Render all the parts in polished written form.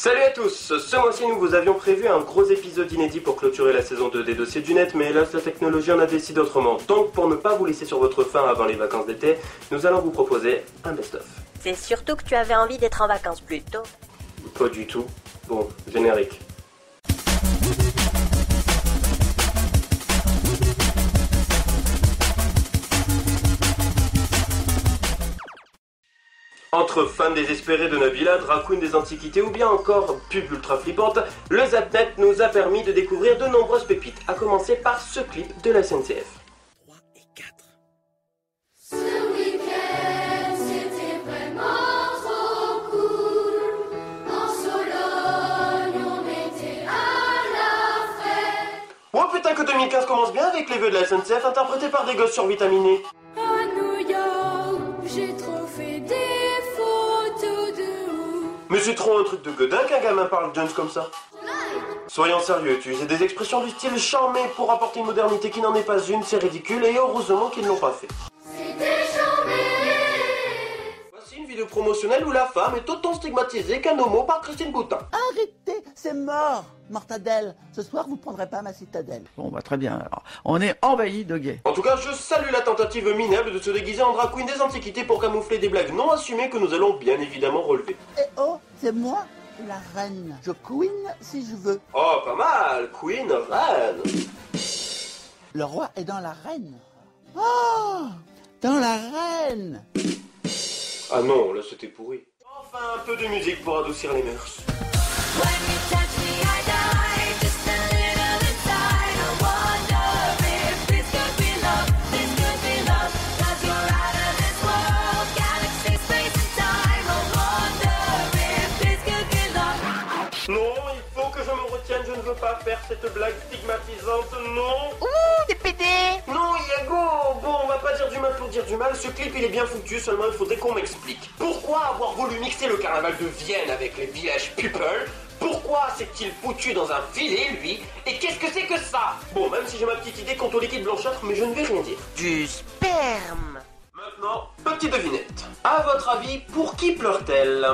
Salut à tous, ce mois-ci nous vous avions prévu un gros épisode inédit pour clôturer la saison 2 des dossiers du net, mais hélas la technologie en a décidé autrement. Donc pour ne pas vous laisser sur votre faim avant les vacances d'été, nous allons vous proposer un best-of. C'est surtout que tu avais envie d'être en vacances plus tôt. Pas du tout. Bon, générique. Entre fans désespérés de Nabila, drag queen des antiquités ou bien encore pub ultra flippante, le Zapnet nous a permis de découvrir de nombreuses pépites, à commencer par ce clip de la SNCF. 3 et 4. Ce week-end, c'était vraiment trop cool. En Sologne, on était à la fête. Oh putain que 2015 commence bien avec les vœux de la SNCF interprétés par des gosses survitaminés. À New York, j'ai trop fait des photos de ouf. Mais c'est trop un truc de godin qu'un gamin parle Jones comme ça. Soyons sérieux, utiliser des expressions du style charmé pour apporter une modernité qui n'en est pas une, c'est ridicule et heureusement qu'ils ne l'ont pas fait. C'était charmé. Voici une vidéo promotionnelle où la femme est autant stigmatisée qu'un homo par Christine Boutin. Arrêtez, c'est mort, mortadelle. Ce soir, vous prendrez pas ma citadelle. Bon, bah très bien, alors. On est envahi de gays. En tout cas, je salue la tentative minable de se déguiser en drag queen des antiquités pour camoufler des blagues non assumées que nous allons bien évidemment relever. Eh oh, c'est moi, la reine. Je queen si je veux. Oh, pas mal, queen, reine. Le roi est dans la reine. Oh, dans la reine. Ah non, là c'était pourri. Enfin, un peu de musique pour adoucir les mœurs. Non, il faut que je me retienne, je ne veux pas faire cette blague stigmatisante, non. Ouh, des PD. Non, Iago. Bon, on va pas dire du mal pour dire du mal, ce clip il est bien foutu, seulement il faudrait qu'on m'explique. Pourquoi avoir voulu mixer le carnaval de Vienne avec les villages people? Pourquoi s'est-il foutu dans un filet, lui? Et qu'est-ce que c'est que ça? Bon, même si j'ai ma petite idée quant au liquide blanchâtre, mais je ne vais rien dire. Du sperme. Maintenant, petite devinette. À votre avis, pour qui pleure-t-elle?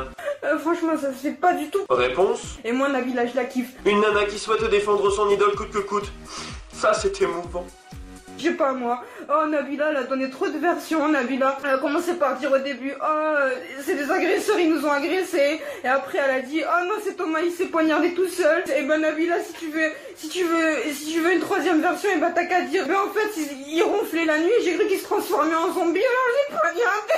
Franchement, ça se fait pas du tout. Réponse: Et moi, Nabila, je la kiffe. une nana qui souhaite défendre son idole coûte que coûte. Ça, c'est émouvant. Je sais pas moi. Oh, Nabila, elle a donné trop de versions, Nabila. Elle a commencé par dire au début, oh, c'est des agresseurs, ils nous ont agressés. Et après, elle a dit, oh non, c'est Thomas, il s'est poignardé tout seul. Et ben, Nabila, si tu veux une troisième version, et ben, t'as qu'à dire, mais en fait, il ronflait la nuit, j'ai cru qu'il se transformait en zombie, alors j'ai poignardé.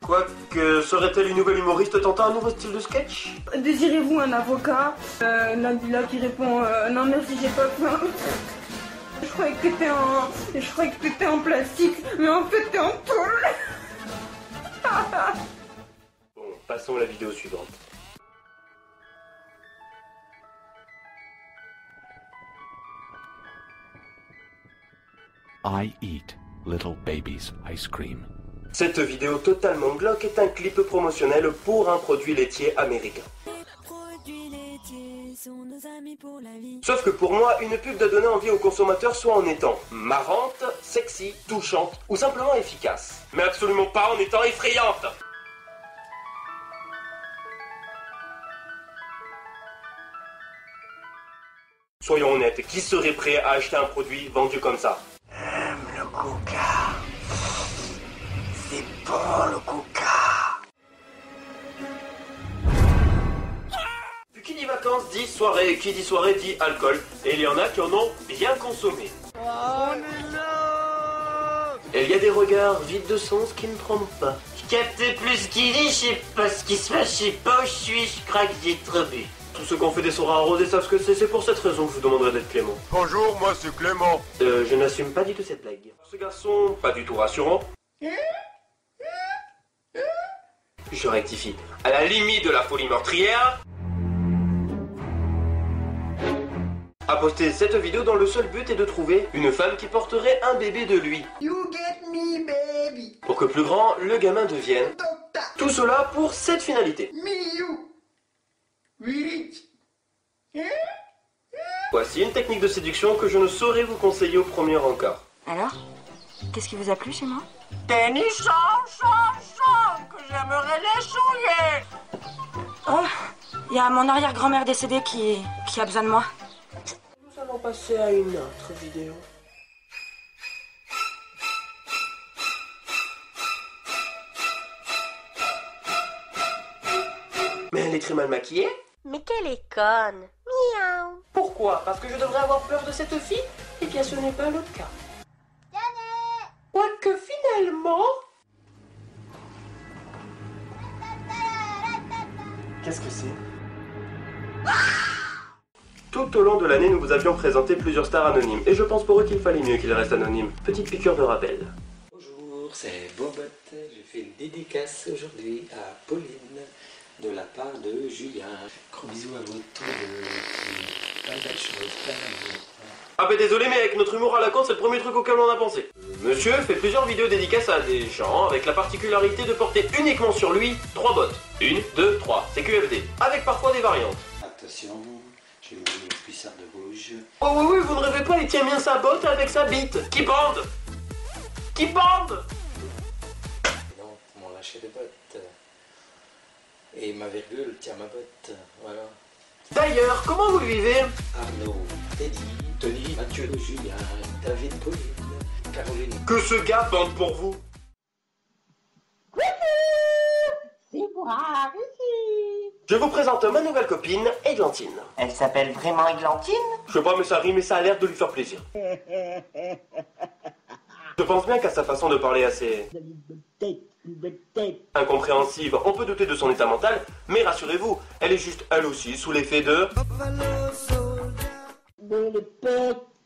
Quoique, serait-elle une nouvelle humoriste tentant un nouveau style de sketch? Désirez-vous un avocat? Nabila qui répond, non merci, j'ai pas faim. Je croyais que t'étais en plastique, mais en fait t'es en tôle. Bon, passons à la vidéo suivante. I eat little baby's ice cream. Cette vidéo totalement glauque est un clip promotionnel pour un produit laitier américain. Produits laitiers sont nos amis pour la vie. Sauf que pour moi, une pub doit donner envie aux consommateurs soit en étant marrante, sexy, touchante ou simplement efficace. Mais absolument pas en étant effrayante. Soyons honnêtes, qui serait prêt à acheter un produit vendu comme ça? Le coca. C'est bon, le coca. Puis qui dit vacances dit soirée, qui dit soirée dit alcool. Et il y en a qui en ont bien consommé. Et il y a des regards vides de sens qui ne trompent pas. Je capte plus ce qu'il dit, je sais pas ce qui se passe, je sais pas où je suis, je craque, j'ai trop bu. Tous ceux qui ont fait des soirées arrosées savent ce que c'est pour cette raison que je vous demanderai d'être clément. Bonjour, moi c'est Clément. Je n'assume pas du tout cette blague. Ce garçon, pas du tout rassurant. Je rectifie. À la limite de la folie meurtrière, a posté cette vidéo dont le seul but est de trouver une femme qui porterait un bébé de lui. You get me, baby. Pour que plus grand, le gamin devienne. Tout cela pour cette finalité. Me, you. Rich. Voici une technique de séduction que je ne saurais vous conseiller au premier encart. Alors, qu'est-ce qui vous a plu chez moi? Des nichons, que j'aimerais les chouiller. Oh, Il y a mon arrière-grand-mère décédée qui a besoin de moi. Nous allons passer à une autre vidéo. Mais elle est très mal maquillée. Mais qu'elle est conne. Miaou. Pourquoi? Parce que je devrais avoir peur de cette fille? Eh bien, ce n'est pas le cas. Quoique finalement... Qu'est-ce que c'est? Tout au long de l'année, nous vous avions présenté plusieurs stars anonymes, et je pense pour eux qu'il fallait mieux qu'ils restent anonymes. Petite piqûre de rappel. Bonjour, c'est Bobot. Je fais une dédicace aujourd'hui à Pauline de la part de Julien. Gros bisous à vous tous, plein de belles choses, plein d'amour. Ah bah désolé, mais avec notre humour à la con, c'est le premier truc auquel on a pensé. Monsieur fait plusieurs vidéos dédicaces à des gens avec la particularité de porter uniquement sur lui 3 bottes. 1, 2, 3, c'est QFD, avec parfois des variantes. Attention, j'ai mis une cuissard de rouge. Oh oui, oui, vous ne rêvez pas, il tient bien sa botte avec sa bite. Qui bande? Qui bande? Non, m'ont lâché des bottes. Et ma virgule tient ma botte, voilà. D'ailleurs, comment vous le vivez? Arnaud, Teddy, Tony, Mathieu, Julien, David, Pauline, Caroline. Que ce gars bande pour vous. C'est moi, ici. Je vous présente ma nouvelle copine, Églantine. Elle s'appelle vraiment Églantine? Je sais pas, mais ça rime et ça a l'air de lui faire plaisir. Je pense bien qu'à sa façon de parler assez incompréhensive, on peut douter de son état mental, mais rassurez-vous, elle est juste, elle aussi, sous l'effet de...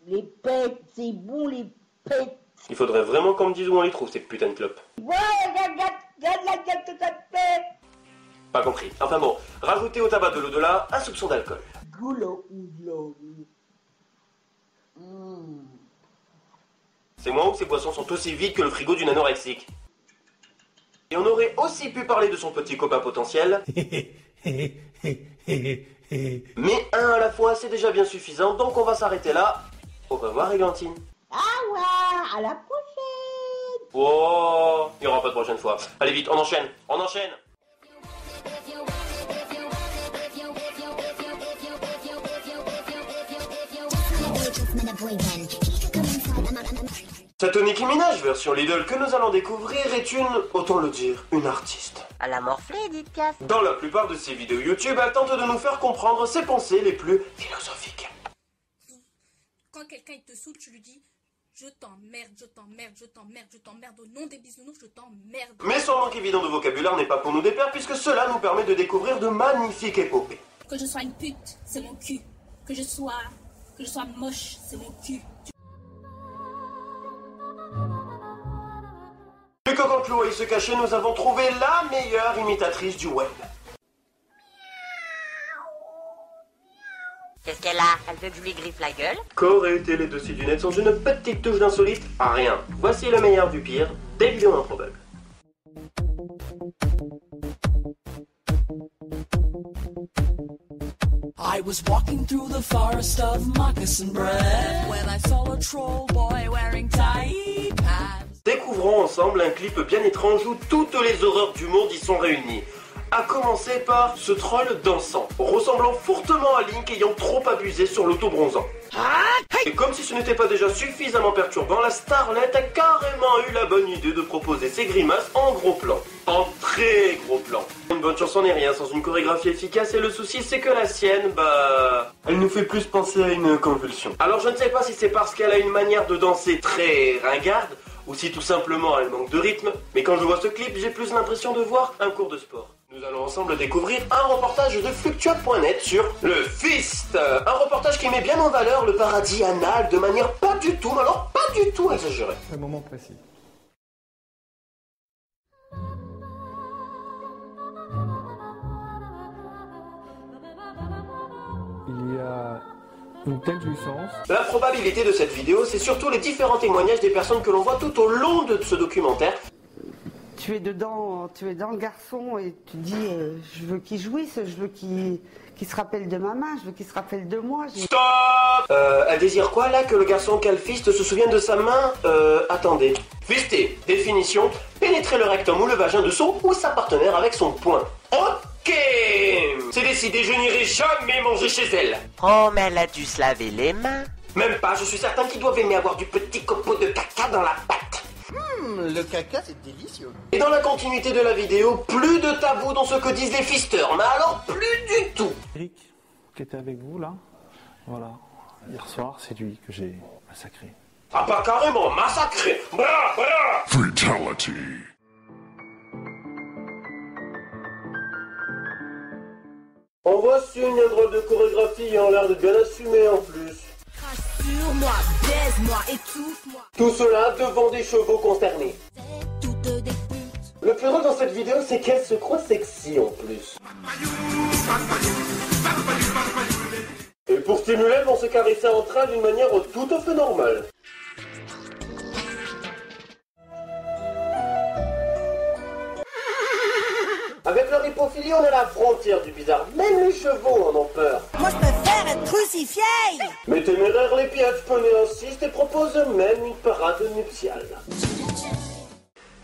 Les pets, c'est bon les pets. Il faudrait vraiment qu'on me dise où on les trouve, ces putains de clopes. Pas compris. Enfin bon, rajoutez au tabac de l'au-delà un soupçon d'alcool. C'est moi ou ces boissons sont aussi vides que le frigo d'une anorexique. Et on aurait aussi pu parler de son petit copain potentiel. Mais un à la fois, c'est déjà bien suffisant, donc on va s'arrêter là. Au revoir, Églantine. Ah ouais, à la prochaine. Oh, il n'y aura pas de prochaine fois. Allez vite, on enchaîne, on enchaîne. Cette Nicki Minaj version Lidl que nous allons découvrir est autant le dire, une artiste. Elle a morflé, Edith Piaf. Dans la plupart de ses vidéos YouTube, elle tente de nous faire comprendre ses pensées les plus philosophiques. Quand quelqu'un il te saoule, tu lui dis je t'emmerde, je t'emmerde, je t'emmerde, je t'emmerde, au nom des bisounours, je t'emmerde. Mais son manque évident de vocabulaire n'est pas pour nous déplaire puisque cela nous permet de découvrir de magnifiques épopées. Que je sois une pute, c'est mon cul. Que je sois moche, c'est mon cul. Plus que quand Chloé se cachait, nous avons trouvé la meilleure imitatrice du web. Qu'est-ce qu'elle a? Elle veut que je lui griffe la gueule? Qu'auraient été les dossiers du net sans une petite touche d'insolite? Rien. Voici le meilleur du pire, des vidéos improbables. I was walking through the forest of moccasin bread when I saw a troll boy wearing tight pants. Découvrons ensemble un clip bien étrange où toutes les horreurs du monde y sont réunies. À commencer par ce troll dansant, ressemblant fortement à Link ayant trop abusé sur l'autobronzant. Et comme si ce n'était pas déjà suffisamment perturbant, la starlet a carrément eu la bonne idée de proposer ses grimaces en gros plan. En très gros plan. Une bonne chanson n'est rien sans une chorégraphie efficace et le souci c'est que la sienne, elle nous fait plus penser à une convulsion. Alors je ne sais pas si c'est parce qu'elle a une manière de danser très ringarde, ou si tout simplement elle manque de rythme, mais quand je vois ce clip, j'ai plus l'impression de voir un cours de sport. Nous allons ensemble découvrir un reportage de Fluctuate.net sur le Fist. Un reportage qui met bien en valeur le paradis anal de manière pas du tout, mais alors pas du tout exagérée. Un moment précis. Il y a une telle jouissance. La probabilité de cette vidéo, c'est surtout les différents témoignages des personnes que l'on voit tout au long de ce documentaire. tu es dedans le garçon et tu dis je veux qu'il jouisse, je veux qu'il se rappelle de ma main, je veux qu'il se rappelle de moi. Stop. Elle désire quoi là? Que le garçon qu'elle fiste se souvienne de sa main? Attendez. Fister, définition, pénétrer le rectum ou le vagin de son ou sa partenaire avec son poing. Ok. C'est décidé, je n'irai jamais manger chez elle. Oh, mais elle a dû se laver les mains. Même pas, je suis certain qu'ils doivent aimer avoir du petit copeau de caca dans la pâte. Le caca c'est délicieux. Et dans la continuité de la vidéo, plus de tabou dans ce que disent les fisteurs, mais alors plus du tout. Eric, qui était avec vous là, voilà, hier soir, c'est lui que j'ai massacré. Ah pas carrément, massacré. Bra, bra. Fatality. En voici une drôle de chorégraphie et en l'air de bien assumer en plus. Rassure-moi, baise-moi, étouffe-moi. Tout cela devant des chevaux consternés. Toutes des putes. Le plus drôle dans cette vidéo, c'est qu'elle se croit sexy en plus. Et pour stimuler, elles vont se caresser entre elles d'une manière tout à fait normale. Avec leur hypophilie, on est à la frontière du bizarre. Même les chevaux en ont peur. Moi, je préfère être crucifié. Mais téméraires, les pièges penaient insistent et proposent même une parade nuptiale.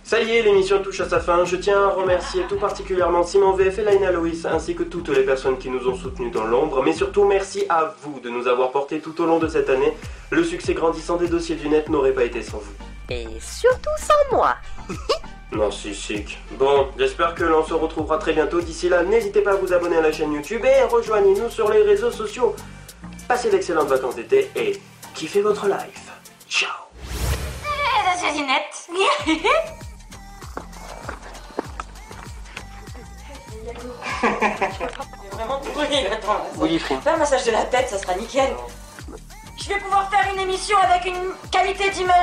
Ça y est, l'émission touche à sa fin. Je tiens à remercier tout particulièrement Simon VF et Laina Loïs, ainsi que toutes les personnes qui nous ont soutenus dans l'ombre. Mais surtout, merci à vous de nous avoir portés tout au long de cette année. Le succès grandissant des dossiers du net n'aurait pas été sans vous. Et surtout sans moi. Narcissique. Bon, j'espère que l'on se retrouvera très bientôt. D'ici là, n'hésitez pas à vous abonner à la chaîne YouTube et rejoignez-nous sur les réseaux sociaux. Passez d'excellentes vacances d'été et kiffez votre life. Ciao. Ça c'est net. Vraiment pourri, attends. Oui, Fais un massage de la tête, ça sera nickel. Je vais pouvoir faire une émission avec une qualité d'image.